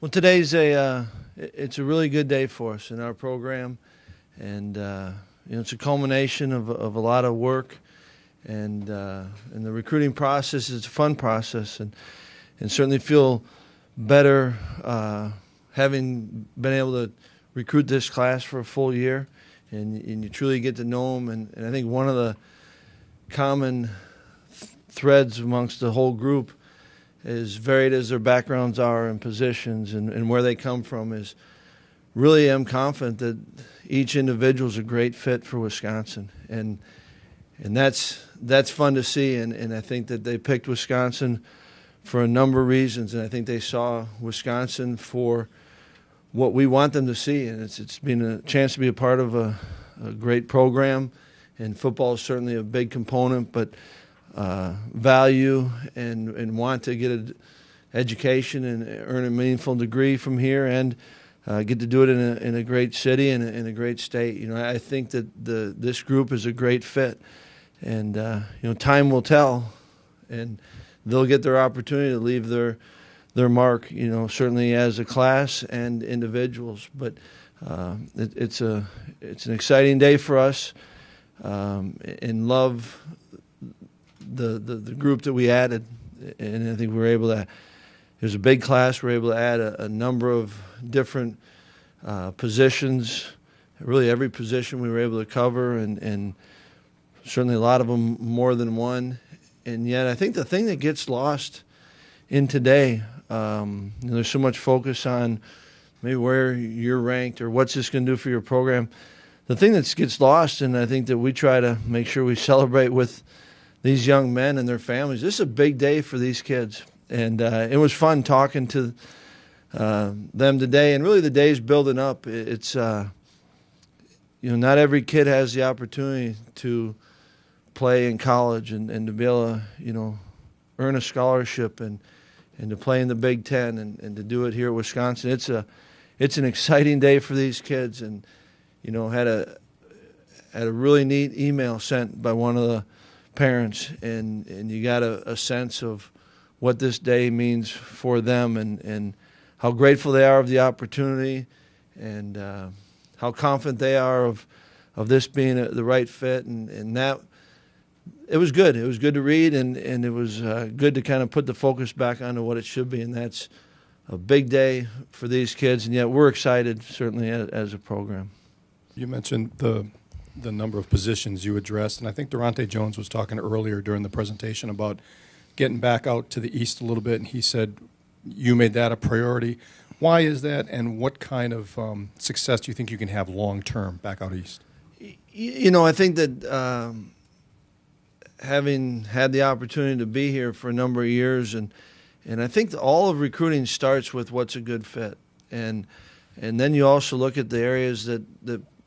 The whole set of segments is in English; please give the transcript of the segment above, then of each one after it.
Well, today's it's a really good day for us in our program, and it's a culmination of a lot of work, and the recruiting process is a fun process, and certainly feel better having been able to recruit this class for a full year, and you truly get to know them, and I think one of the common threads amongst the whole group, as varied as their backgrounds are and positions and where they come from, is really am confident that each individual is a great fit for Wisconsin. And that's fun to see. And I think that they picked Wisconsin for a number of reasons. And I think they saw Wisconsin for what we want them to see. And it's been a chance to be a part of a great program. And football is certainly a big component, but value and want to get an education and earn a meaningful degree from here, and get to do it in a great city and in a great state. I think that this group is a great fit, and time will tell, and they'll get their opportunity to leave their mark. Certainly as a class and individuals, but it's an exciting day for us, and love the group that we added, and I think we were able to. It was a big class. We were able to add a number of different positions. Really, every position we were able to cover, and certainly a lot of them more than one. And yet, I think the thing that gets lost in today, there's so much focus on maybe where you're ranked or what's this going to do for your program. The thing that gets lost, and I think that we try to make sure we celebrate with these young men and their families. This is a big day for these kids, and it was fun talking to them today. And really, the day's building up. It's not every kid has the opportunity to play in college and to be able to earn a scholarship and to play in the Big Ten and to do it here at Wisconsin. It's an exciting day for these kids, and had a really neat email sent by one of the parents, and you got a sense of what this day means for them, and how grateful they are of the opportunity, and how confident they are of this being the right fit, and that it was good. It was good to read, and it was good to kind of put the focus back onto what it should be, and that's a big day for these kids, and yet we're excited certainly as a program. You mentioned the number of positions you addressed, and I think Durante Jones was talking earlier during the presentation about getting back out to the east a little bit, and he said you made that a priority. Why is that, and what kind of success do you think you can have long-term back out east? I think that having had the opportunity to be here for a number of years, and I think that all of recruiting starts with what's a good fit, and then you also look at the areas that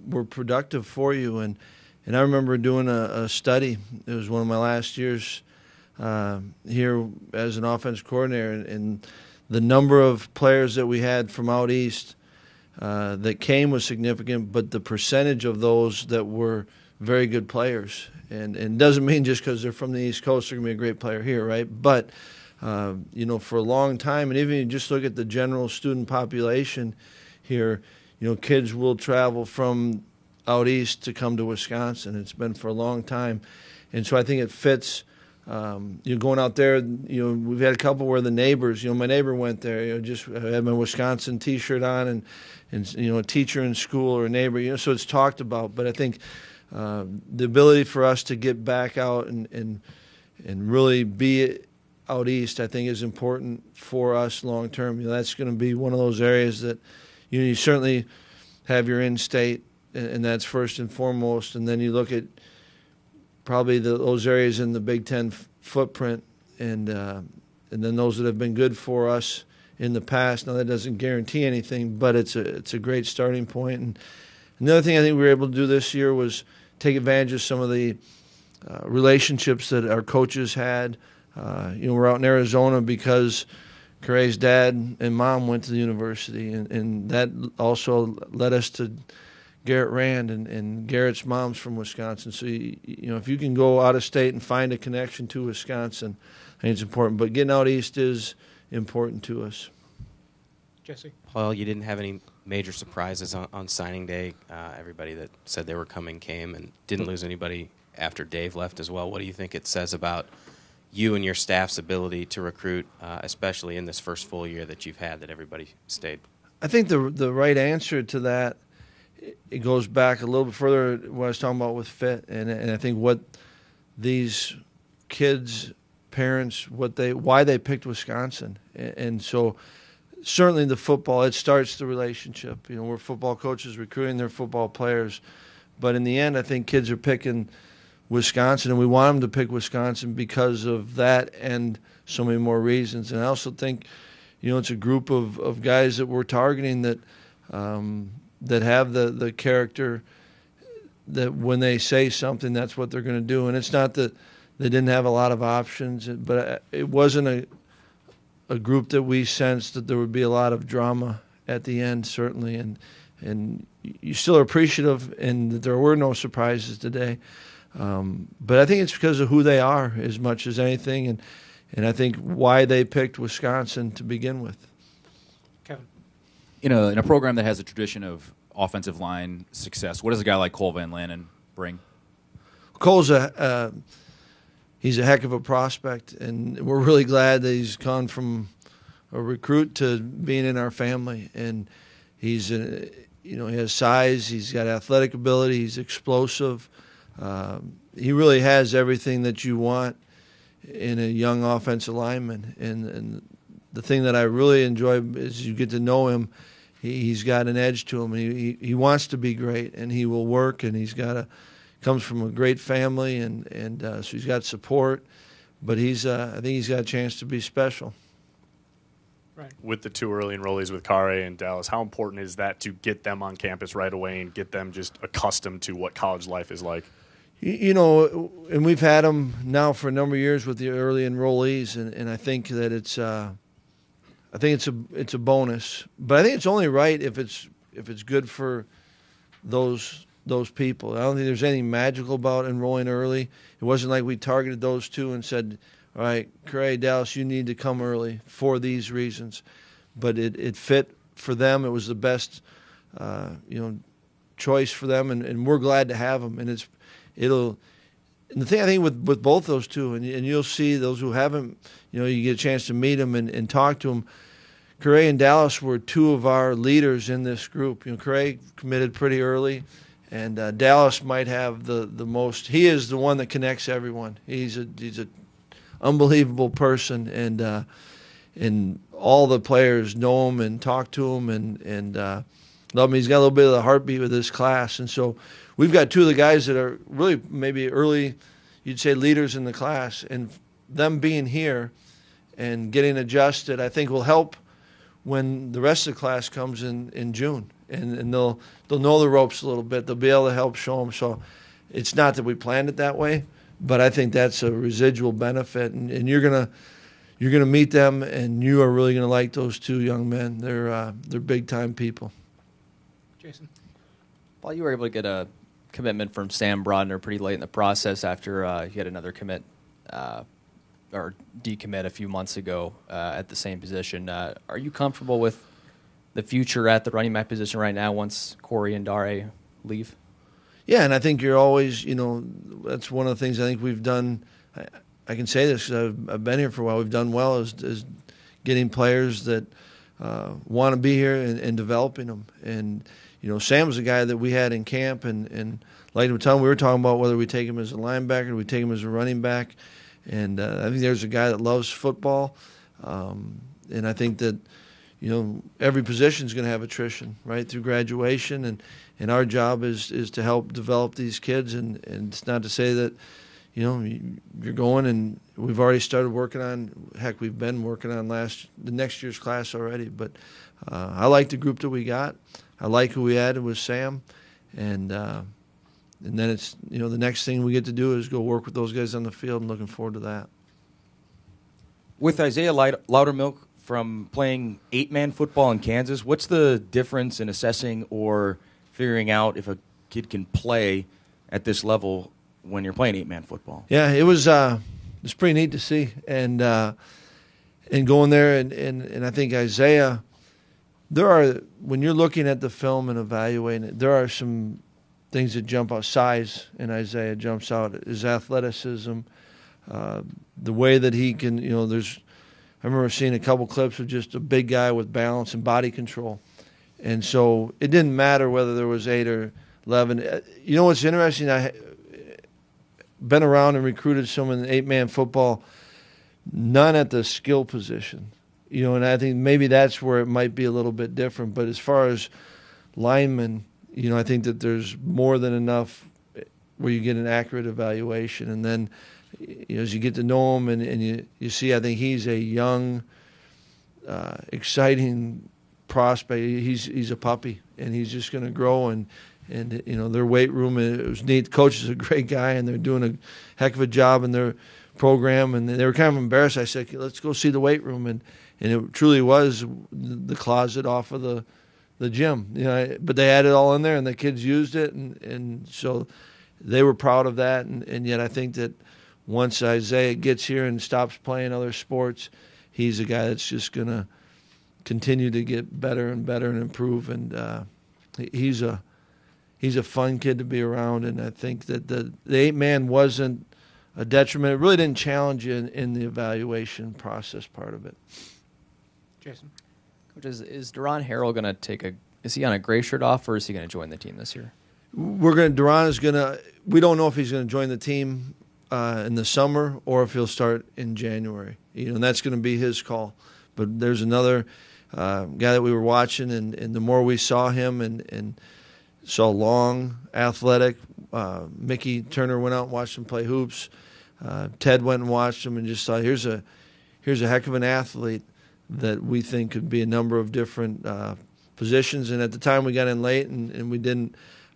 were productive for you, and I remember doing a study. It was one of my last years here as an offense coordinator, and the number of players that we had from out east that came was significant, but the percentage of those that were very good players, and it doesn't mean just because they're from the East Coast they're going to be a great player here, right? But for a long time, and even if you just look at the general student population here, kids will travel from out east to come to Wisconsin. It's been for a long time. And so I think it fits. Going out there, we've had a couple where the neighbors, my neighbor went there, just had my Wisconsin T-shirt on and a teacher in school or a neighbor, so it's talked about. But I think the ability for us to get back out and really be out east, I think, is important for us long term. That's going to be one of those areas that you certainly have your in-state, and that's first and foremost. And then you look at probably those areas in the Big Ten footprint, and then those that have been good for us in the past. Now, that doesn't guarantee anything, but it's a great starting point. And another thing I think we were able to do this year was take advantage of some of the relationships that our coaches had. We're out in Arizona because Caray's dad and mom went to the university, and that also led us to Garrett Rand, and Garrett's mom's from Wisconsin. So, if you can go out of state and find a connection to Wisconsin, I think it's important. But getting out east is important to us. Jesse? Paul, you didn't have any major surprises on signing day. Everybody that said they were coming came, and didn't lose anybody after Dave left as well. What do you think it says about you and your staff's ability to recruit, especially in this first full year that you've had, that everybody stayed? I think the right answer to that, it goes back a little bit further to what I was talking about with fit, and I think what these kids, parents, why they picked Wisconsin, and so certainly the football, it starts the relationship. We're football coaches recruiting their football players, but in the end, I think kids are picking Wisconsin, and we want them to pick Wisconsin because of that and so many more reasons. And I also think, it's a group of guys that we're targeting that have the character that when they say something, that's what they're going to do. And it's not that they didn't have a lot of options, but it wasn't a group that we sensed that there would be a lot of drama at the end, certainly. And you still are appreciative, and that there were no surprises today. But I think it's because of who they are as much as anything, and I think why they picked Wisconsin to begin with. Kevin? In a program that has a tradition of offensive line success, what does a guy like Cole Van Lanen bring? Cole's he's a heck of a prospect, and we're really glad that he's gone from a recruit to being in our family. And he's he has size, he's got athletic ability, he's explosive. He really has everything that you want in a young offensive lineman. And the thing that I really enjoy is you get to know him. He's got an edge to him. He wants to be great, and he will work. And comes from a great family, and so he's got support. But I think he's got a chance to be special. Right. With the two early enrollees with Kare and Dallas, how important is that to get them on campus right away and get them just accustomed to what college life is like? And we've had them now for a number of years with the early enrollees, and I think that it's a bonus. But I think it's only right if it's good for those people. I don't think there's anything magical about enrolling early. It wasn't like we targeted those two and said, all right, Cray, Dallas, you need to come early for these reasons. But it fit for them. It was the best choice for them, and we're glad to have them. And and the thing I think with both those two, and you'll see those who haven't, you get a chance to meet them and talk to them. Cray and Dallas were two of our leaders in this group. Cray committed pretty early, and Dallas might have the most. He is the one that connects everyone. He's a unbelievable person, and all the players know him and talk to him and love him. He's got a little bit of the heartbeat with this class, and so we've got two of the guys that are really maybe early, you'd say, leaders in the class, and them being here and getting adjusted, I think will help when the rest of the class comes in June, and they'll know the ropes a little bit. They'll be able to help show them. So it's not that we planned it that way, but I think that's a residual benefit, and you're gonna meet them, and you are really gonna like those two young men. They're big time people. Jason? Paul, you were able to get a commitment from Sam Brodner pretty late in the process after he had another commit or decommit a few months ago at the same position. Are you comfortable with the future at the running back position right now once Corey and Dare leave? Yeah, and I think you're always, that's one of the things I think we've done. I can say this because I've been here for a while. We've done well is getting players that want to be here and developing them. And Sam was a guy that we had in camp, and like we were talking about whether we take him as a linebacker or we take him as a running back. And I think there's a guy that loves football, and I think that every position is going to have attrition right through graduation, and our job is to help develop these kids, and it's not to say that you're going, and we've already started working on. Heck, we've been working on the next year's class already. But I like the group that we got. I like who we added with Sam, and then it's the next thing we get to do is go work with those guys on the field, and looking forward to that. With Isaiah Loudermilk from playing 8-man football in Kansas, what's the difference in assessing or figuring out if a kid can play at this level when you're playing 8-man football? Yeah, it was pretty neat to see, and going there, and I think Isaiah, when you're looking at the film and evaluating it, there are some things that jump out. Size in Isaiah jumps out. His athleticism, the way that he can, I remember seeing a couple clips of just a big guy with balance and body control. And so it didn't matter whether there was 8 or 11. You know what's interesting? I been around and recruited someone in 8-man football, none at the skill position. And I think maybe that's where it might be a little bit different. But as far as linemen, I think that there's more than enough where you get an accurate evaluation. And then as you get to know him and you see, I think he's a young, exciting prospect. He's a puppy, and he's just going to grow. And their weight room, it was neat. The coach is a great guy, and they're doing a heck of a job in their program. And they were kind of embarrassed. I said, let's go see the weight room. And it truly was the closet off of the gym. But they had it all in there, and the kids used it. And so they were proud of that. And yet I think that once Isaiah gets here and stops playing other sports, he's a guy that's just going to continue to get better and better and improve. And he's a fun kid to be around. And I think that the 8-man wasn't a detriment. It really didn't challenge you in the evaluation process part of it. Jason. Coach, is Duron Harrell going to is he on a gray shirt off, or is he going to join the team this year? Duron is going to, we don't know if he's going to join the team in the summer or if he'll start in January. And that's going to be his call. But there's another guy that we were watching, and the more we saw him and saw long, athletic, Mickey Turner went out and watched him play hoops. Ted went and watched him and just thought, here's a heck of an athlete that we think could be a number of different positions. And at the time we got in late, and we didn't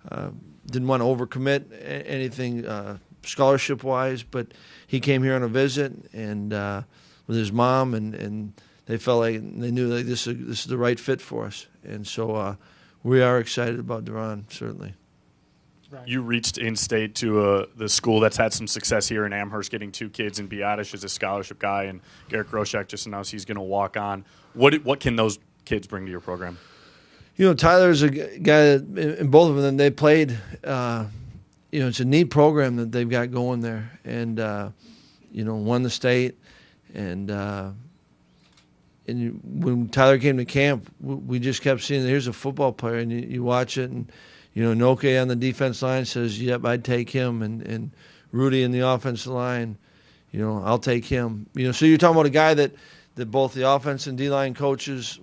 want to overcommit anything scholarship-wise, but he came here on a visit and with his mom, and they felt like they knew like this is the right fit for us. And so we are excited about Duron, certainly. Right. You reached in-state to the school that's had some success here in Amherst, getting 2 kids, and Beatish is a scholarship guy, and Garrett Groshek just announced he's going to walk on. What can those kids bring to your program? Tyler's a guy that in both of them, they played, it's a neat program that they've got going there, and, won the state. And when Tyler came to camp, we just kept seeing, here's a football player, and you watch it, and Noke on the defense line says, yep, I'd take him. And Rudy in the offensive line, I'll take him. So you're talking about a guy that both the offense and D-line coaches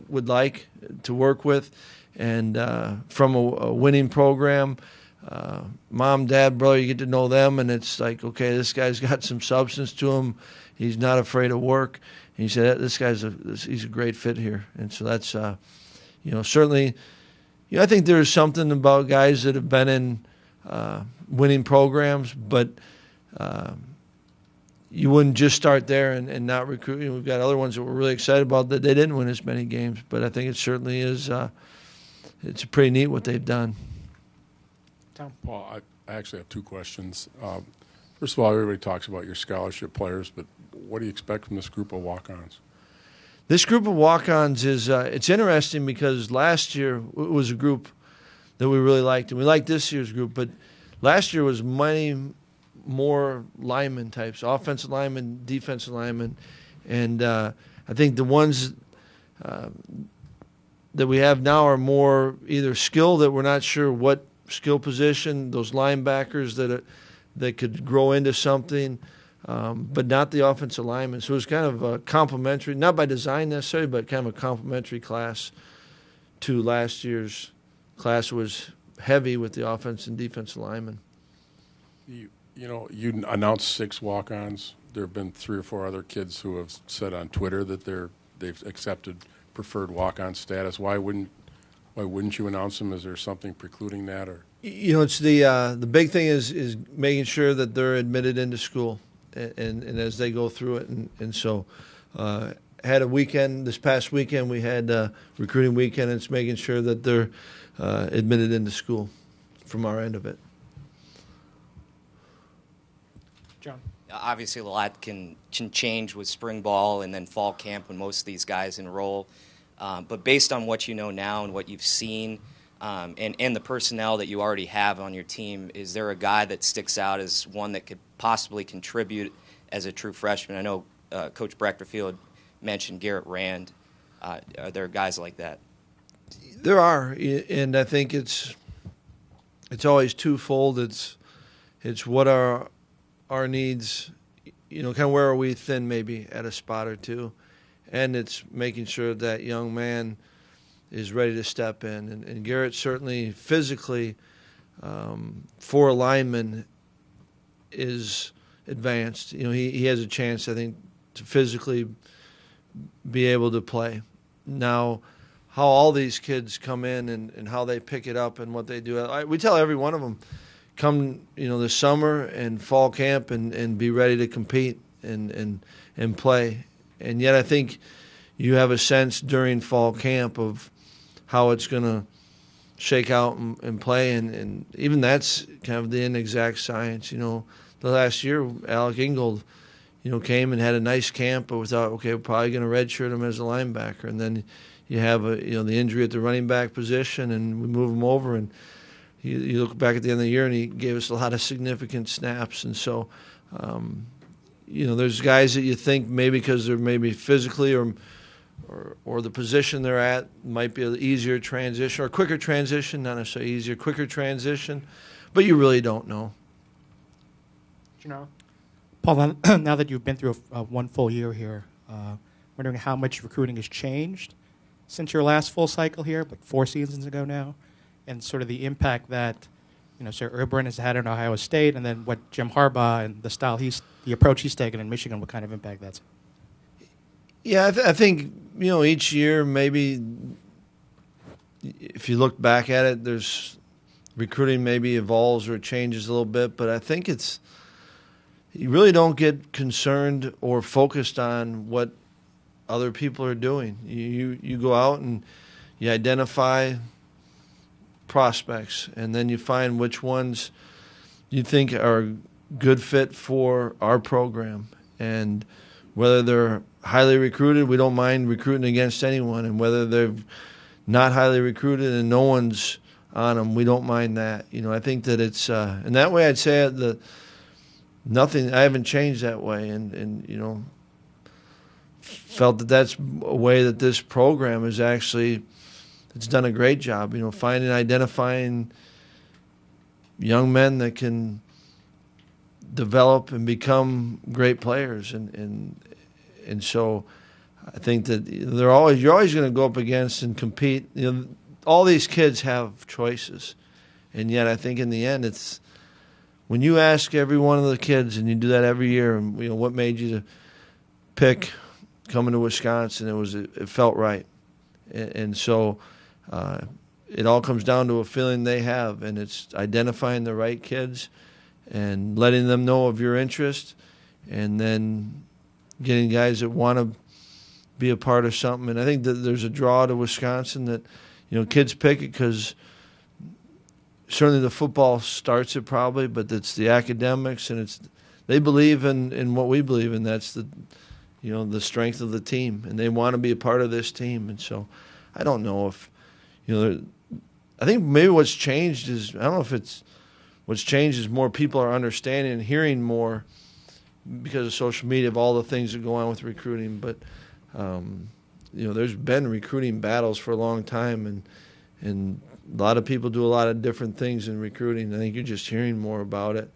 would like to work with. And from a winning program, mom, dad, brother, you get to know them. And it's like, okay, this guy's got some substance to him. He's not afraid of work. And you say, this guy's he's a great fit here. And so that's, certainly – I think there's something about guys that have been in winning programs, but you wouldn't just start there and not recruit. We've got other ones that we're really excited about that they didn't win as many games, but I think it certainly is it's pretty neat what they've done. Tom. Paul, I actually have 2 questions. First of all, everybody talks about your scholarship players, but what do you expect from this group of walk-ons? This group of walk-ons is it's interesting because last year it was a group that we really liked, and we liked this year's group, but last year was many more lineman types, offensive linemen, defensive linemen, and I think the ones that we have now are more either skill that we're not sure what skill position, those linebackers that could grow into something, but not the offensive linemen. So it was kind of a complementary, not by design necessarily, but kind of a complementary class to last year's class. Was heavy with the offense and defensive linemen. You announced 6 walk-ons. There have been 3 or 4 other kids who have said on Twitter that they've accepted preferred walk-on status. Why wouldn't you announce them? Is there something precluding that, or? It's the big thing is making sure that they're admitted into school. And as they go through it, and so had a weekend this past weekend. We had a recruiting weekend. And it's making sure that they're admitted into school from our end of it. John. Obviously, a lot can change with spring ball and then fall camp when most of these guys enroll. But based on what you know now and what you've seen, and the personnel that you already have on your team, is there a guy that sticks out as one that could possibly contribute as a true freshman? I know Coach Brechterfield mentioned Garrett Rand. Are there guys like that? There are, and I think it's always twofold. It's what are our needs, kind of where are we thin maybe at a spot or two, and it's making sure that young man is ready to step in. And Garrett certainly physically, for a lineman, is advanced. He has a chance, I think, to physically be able to play. Now, how all these kids come in and how they pick it up and what they do. We tell every one of them, come this summer and fall camp and be ready to compete and play. And yet I think you have a sense during fall camp of how it's going to shake out and play. And even that's kind of the inexact science. The last year, Alec Ingold, came and had a nice camp, but we thought, okay, we're probably going to redshirt him as a linebacker. And then you have the injury at the running back position, and we move him over. And you look back at the end of the year, and he gave us a lot of significant snaps. And so, there's guys that you think maybe because they're maybe physically or the position they're at might be an easier transition or quicker transition, not necessarily easier, quicker transition, but you really don't know. Paul, now that you've been through one full year here, wondering how much recruiting has changed since your last full cycle here, but 4 seasons ago now, and sort of the impact that Sir Urban has had in Ohio State, and then what Jim Harbaugh and the approach he's taken in Michigan, what kind of impact that's. Yeah, I think each year maybe if you look back at it, there's recruiting maybe evolves or changes a little bit, but I think you really don't get concerned or focused on what other people are doing. You go out and you identify prospects, and then you find which ones you think are good fit for our program. And whether they're highly recruited, we don't mind recruiting against anyone. And whether they're not highly recruited and no one's on them, we don't mind that. I think that it's and that way I'd say that nothing. I haven't changed that way, and felt that that's a way that this program is actually. It's done a great job, identifying young men that can develop and become great players, and so I think that you're always going to go up against and compete. All these kids have choices, and yet I think in the end, it's when you ask every one of the kids, and you do that every year, and what made you to pick coming to Wisconsin, it felt right, and so. It all comes down to a feeling they have, and it's identifying the right kids and letting them know of your interest, and then getting guys that want to be a part of something. And I think that there's a draw to Wisconsin that, kids pick it because certainly the football starts it probably, but it's the academics, and they believe in what we believe in. That's the strength of the team, and they want to be a part of this team. And so I don't know if, I think maybe what's changed is, I don't know if what's changed is more people are understanding and hearing more because of social media of all the things that go on with recruiting. But, there's been recruiting battles for a long time, and a lot of people do a lot of different things in recruiting. I think you're just hearing more about it.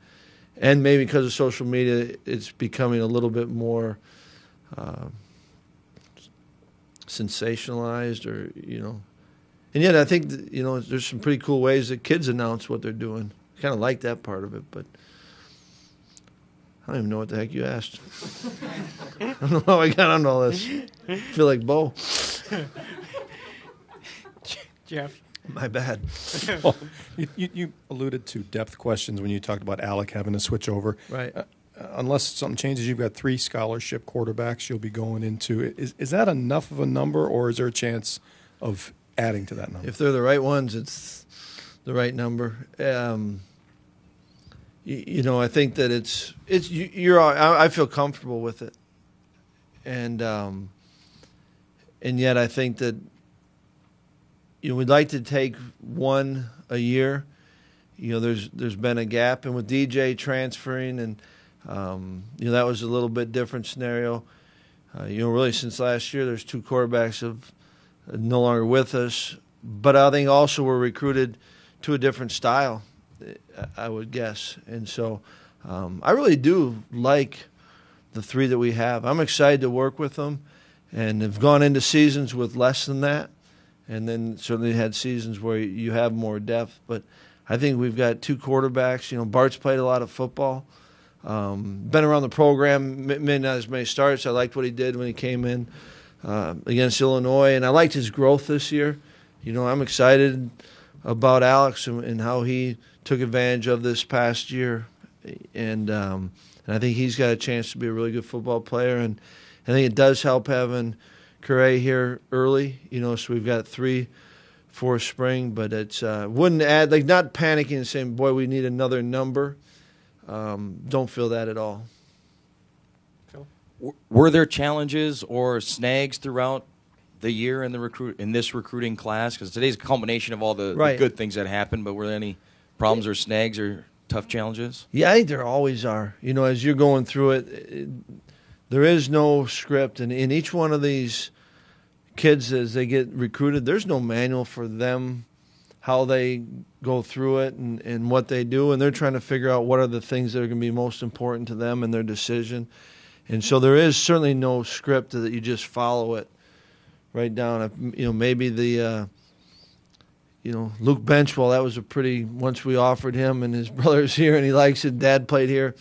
And maybe because of social media, it's becoming a little bit more sensationalized or, And yet I think that, there's some pretty cool ways that kids announce what they're doing. I kind of like that part of it, but I don't even know what the heck you asked. I don't know how I got on all this. I feel like Bo. Jeff. My bad. Well, you alluded to depth questions when you talked about Alec having to switch over. Right. Unless something changes, you've got 3 scholarship quarterbacks you'll be going into. Is that enough of a number, or is there a chance of adding to that number? If they're the right ones, it's the right number. I think that I feel comfortable with it, and yet I think that we'd like to take one a year. There's been a gap, and with DJ transferring, and that was a little bit different scenario. Really since last year, there's 2 quarterbacks have no longer with us, but I think also we're recruited to a different style, I would guess, and so I really do like the 3 that we have. I'm excited to work with them, and have gone into seasons with less than that, and then certainly had seasons where you have more depth, but I think we've got 2 quarterbacks. Bart's played a lot of football. Been around the program, maybe not as many starts. I liked what he did when he came in against Illinois, and I liked his growth this year. I'm excited about Alex and how he took advantage of this past year, and I think he's got a chance to be a really good football player. And I think it does help having Curray here early. So we've got 3 for spring, but it's wouldn't add, like, not panicking and saying, boy, we need another number. Don't feel that at all. Were there challenges or snags throughout the year in this recruiting class? Because today's a culmination of all the good things that happened, but were there any problems or snags or tough challenges? Yeah, I think there always are. As you're going through it, there is no script, and in each one of these kids, as they get recruited, there's no manual for them, how they go through it and what they do, and they're trying to figure out what are the things that are going to be most important to them in their decision. And so there is certainly no script that you just follow it right down. Maybe the Luke Benchwell, that was once we offered him, and his brother's here and he likes it, Dad played here.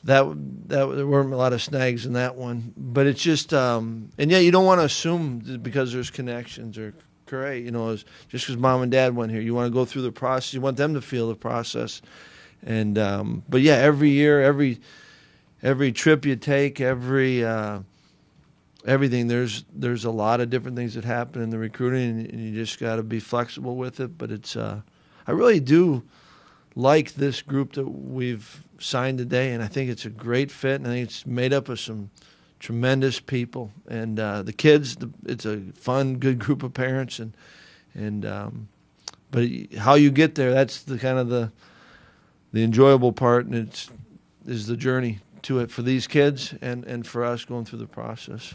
There weren't a lot of snags in that one, but it's just and yeah, you don't want to assume because there's connections or Curray, just because Mom and Dad went here. You want to go through the process. You want them to feel the process, and but yeah, every year, every trip you take, everything, there's a lot of different things that happen in the recruiting, and you just got to be flexible with it. But it's I really do like this group that we've signed today, and I think it's a great fit, and I think it's made up of some tremendous people. And the kids, it's a fun, good group of parents, but how you get there, that's the kind of the enjoyable part, and is the journey to it for these kids and for us going through the process.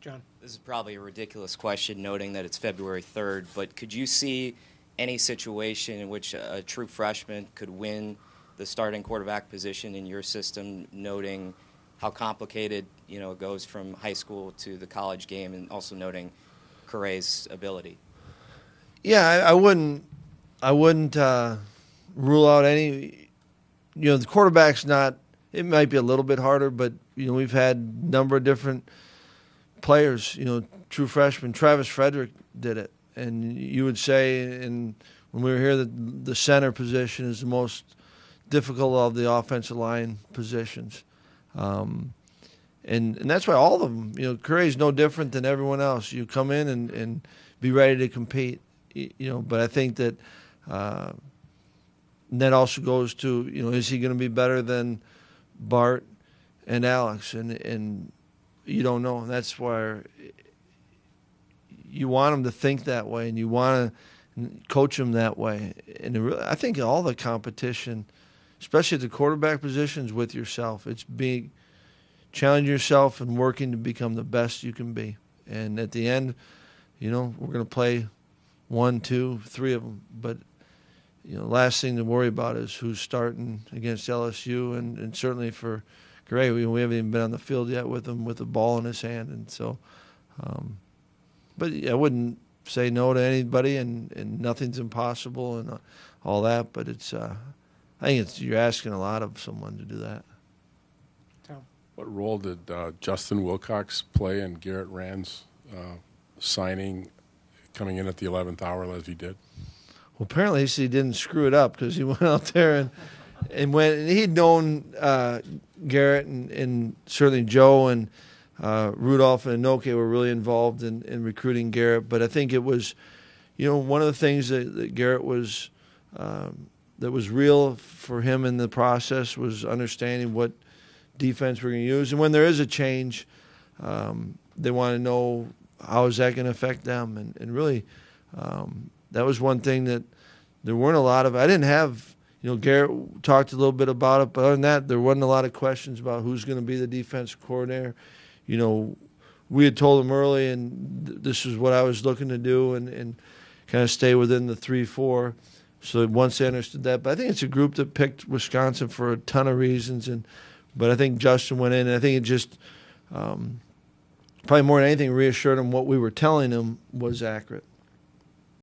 John? This is probably a ridiculous question, noting that it's February 3rd, but could you see any situation in which a true freshman could win the starting quarterback position in your system, noting how complicated it goes from high school to the college game, and also noting Curray's ability? Yeah, I wouldn't rule out any. The quarterback's not. It might be a little bit harder, but we've had a number of different players. True freshmen. Travis Frederick did it. And you would say, when we were here, that the center position is the most difficult of the offensive line positions. And that's why all of them, Curray's no different than everyone else. You come in and be ready to compete, but I think that that also goes to, is he going to be better than Bart and Alex? And you don't know. And that's why you want them to think that way, and you want to coach them that way. And I think all the competition, especially at the quarterback positions, with yourself. It's challenge yourself and working to become the best you can be. And at the end, we're going to play 1, 2, 3 of them. But last thing to worry about is who's starting against LSU, and certainly for Curray, we haven't even been on the field yet with him with the ball in his hand, and so. But I wouldn't say no to anybody, and nothing's impossible and all that. But I think you're asking a lot of someone to do that. Tom? What role did Justin Wilcox play in Garrett Rand's signing, coming in at the 11th hour as he did? Well, apparently he didn't screw it up, because he went out there and went. And he'd known Garrett and certainly Joe and Rudolph and Inoke were really involved in recruiting Garrett. But I think it was, one of the things that Garrett was that was real for him in the process was understanding what defense we're going to use. And when there is a change, they want to know how is that going to affect them? And really, that was one thing that there weren't a lot of. I didn't have, Garrett talked a little bit about it, but other than that, there wasn't a lot of questions about who's going to be the defensive coordinator. We had told him early, and this is what I was looking to do, and kind of stay within the 3-4. So once they understood that, but I think it's a group that picked Wisconsin for a ton of reasons, but I think Justin went in, and I think it just probably more than anything reassured him what we were telling him was accurate.